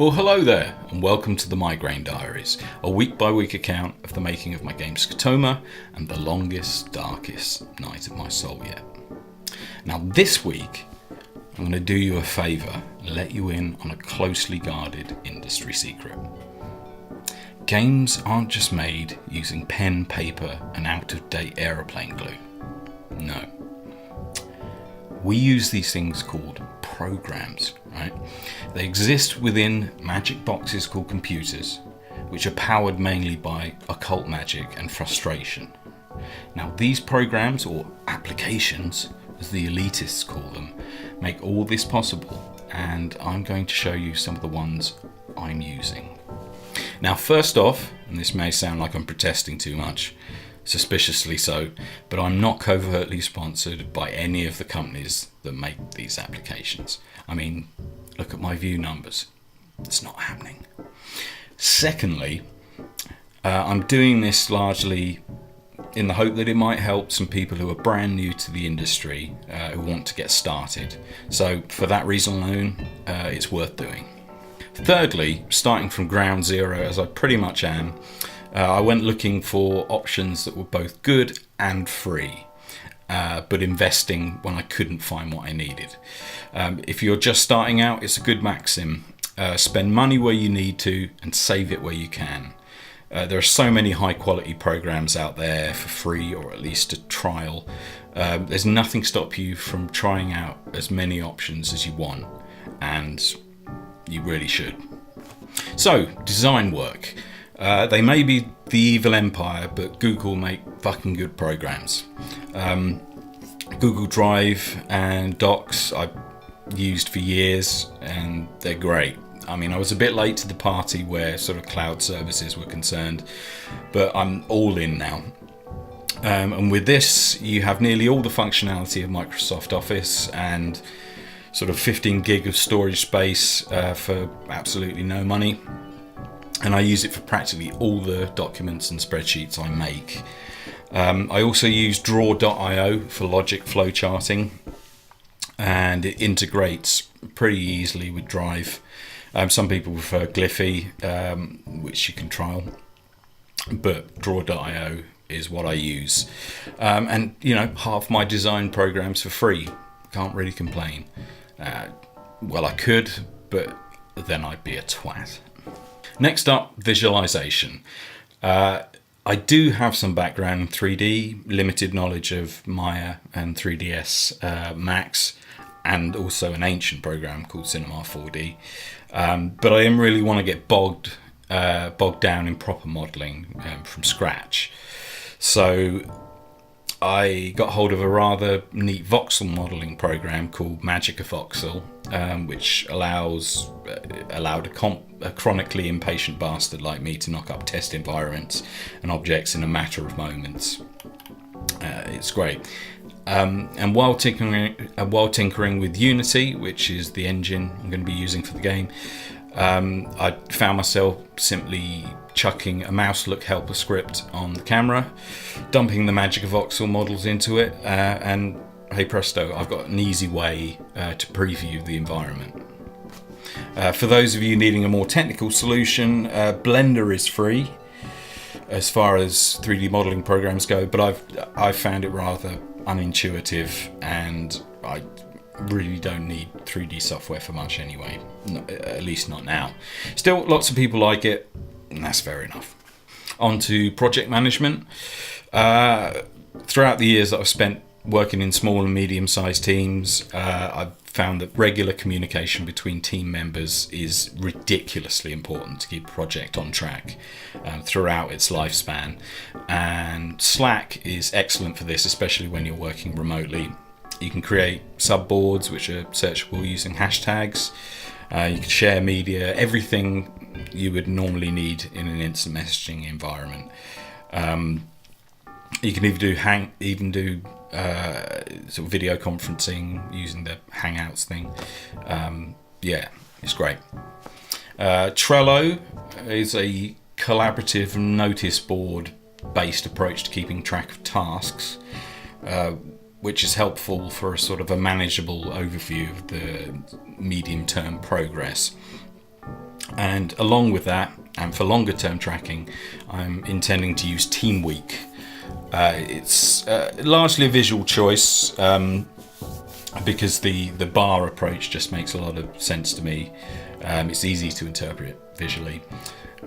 Well, hello there, and welcome to the Migraine Diaries, a week-by-week account of the making of my game Scotoma and the longest, darkest night of my soul yet. Now this week, I'm going to do you a favour and let you in on a closely guarded industry secret. Games aren't just made using pen, paper and out-of-date aeroplane glue. No. We use these things called programs, right? They exist within magic boxes called computers, which are powered mainly by occult magic and frustration. Now these programs, or applications as the elitists call them, make all this possible, and I'm going to show you some of the ones I'm using. Now first off, and this may sound like I'm protesting too much, suspiciously so, but I'm not covertly sponsored by any of the companies that make these applications. I mean, look at my view numbers. It's not happening. Secondly, I'm doing this largely in the hope that it might help some people who are brand new to the industry, who want to get started. So for that reason alone, it's worth doing. Thirdly, starting from ground zero, as I pretty much am, I went looking for options that were both good and free, but investing when I couldn't find what I needed. If you're just starting out, it's a good maxim. Spend money where you need to and save it where you can. There are so many high quality programs out there for free, or at least a trial. There's nothing stop you from trying out as many options as you want, and you really should. So, design work. They may be the evil empire, but Google make fucking good programs. Google Drive and Docs I've used for years, and they're great. I mean, I was a bit late to the party where sort of cloud services were concerned, but I'm all in now. And with this, you have nearly all the functionality of Microsoft Office and sort of 15 gig of storage space for absolutely no money. And I use it for practically all the documents and spreadsheets I make. I also use draw.io for logic flowcharting, and it integrates pretty easily with Drive. Some people prefer Glyphy, which you can trial, but draw.io is what I use. And you know, half my design programs for free. Can't really complain. Well, I could, but then I'd be a twat. Next up, visualization. I do have some background in 3D, limited knowledge of Maya and 3ds Max, and also an ancient program called Cinema 4D. But I didn't really want to get bogged down in proper modeling from scratch. So I got hold of a rather neat voxel modeling program called Magica Voxel, which allowed a chronically impatient bastard like me to knock up test environments and objects in a matter of moments. It's great. And while tinkering with Unity, which is the engine I'm going to be using for the game, I found myself simply chucking a mouse look helper script on the camera, dumping the Magica Voxel models into it, and hey presto, I've got an easy way to preview the environment. For those of you needing a more technical solution, Blender is free as far as 3D modeling programs go, but I've found it rather unintuitive, and I really don't need 3D software for much anyway, at least not now. Still, lots of people like it, and that's fair enough. On to project management. Throughout the years that I've spent working in small and medium-sized teams, I've found that regular communication between team members is ridiculously important to keep a project on track throughout its lifespan. And Slack is excellent for this, especially when you're working remotely. You can create subboards which are searchable using hashtags. You can share media, everything you would normally need in an instant messaging environment. You can even do sort of video conferencing using the Hangouts thing. Yeah, it's great. Trello is a collaborative notice board based approach to keeping track of tasks, which is helpful for a sort of a manageable overview of the medium-term progress. And along with that, and for longer term tracking, I'm intending to use Team Week. It's largely a visual choice, because the bar approach just makes a lot of sense to me. It's easy to interpret visually.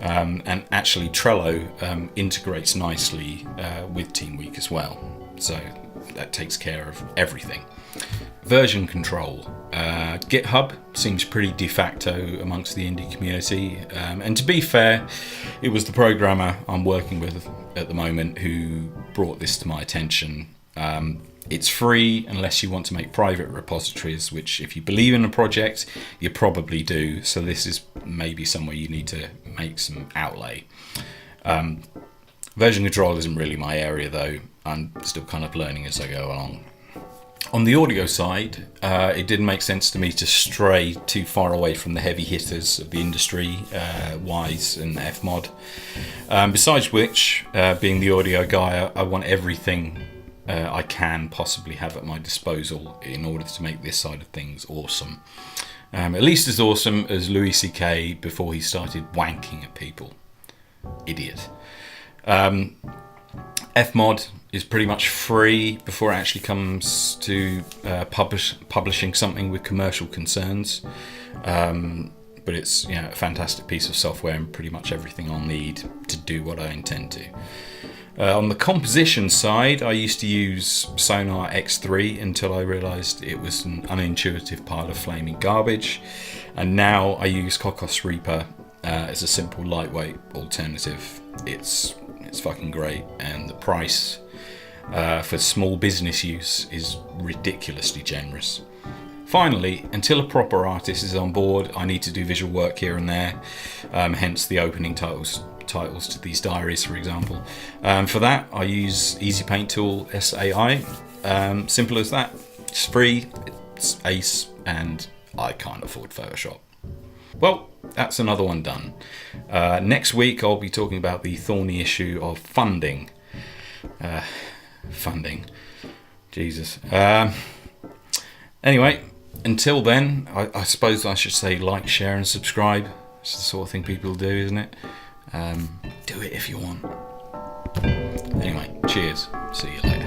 And actually Trello integrates nicely with Team Week as well. So that takes care of everything. Version control. GitHub seems pretty de facto amongst the indie community. And to be fair, it was the programmer I'm working with at the moment who brought this to my attention. It's free unless you want to make private repositories, which if you believe in a project, you probably do. So this is maybe somewhere you need to make some outlay. Version control isn't really my area though. I'm still kind of learning as I go along. On the audio side, it didn't make sense to me to stray too far away from the heavy hitters of the industry, Wise and Fmod. Besides which, being the audio guy, I want everything I can possibly have at my disposal in order to make this side of things awesome. At least as awesome as Louis C.K. before he started wanking at people. Idiot. Fmod is pretty much free before it actually comes to publishing something with commercial concerns. But it's a fantastic piece of software and pretty much everything I'll need to do what I intend to. On the composition side, I used to use Sonar X3 until I realised it was an unintuitive pile of flaming garbage, and now I use Cocos Reaper as a simple lightweight alternative. It's fucking great, and the price for small business use is ridiculously generous. Finally, until a proper artist is on board, I need to do visual work here and there, hence the opening titles to these diaries, for example. For that, I use Easy Paint Tool SAI. Simple as that. It's free, it's ace, and I can't afford Photoshop. Well, that's another one done. Next week, I'll be talking about the thorny issue of funding. Jesus. Anyway, until then, I suppose I should say like, share, and subscribe. It's the sort of thing people do, isn't it? Do it if you want. Anyway, cheers. See you later.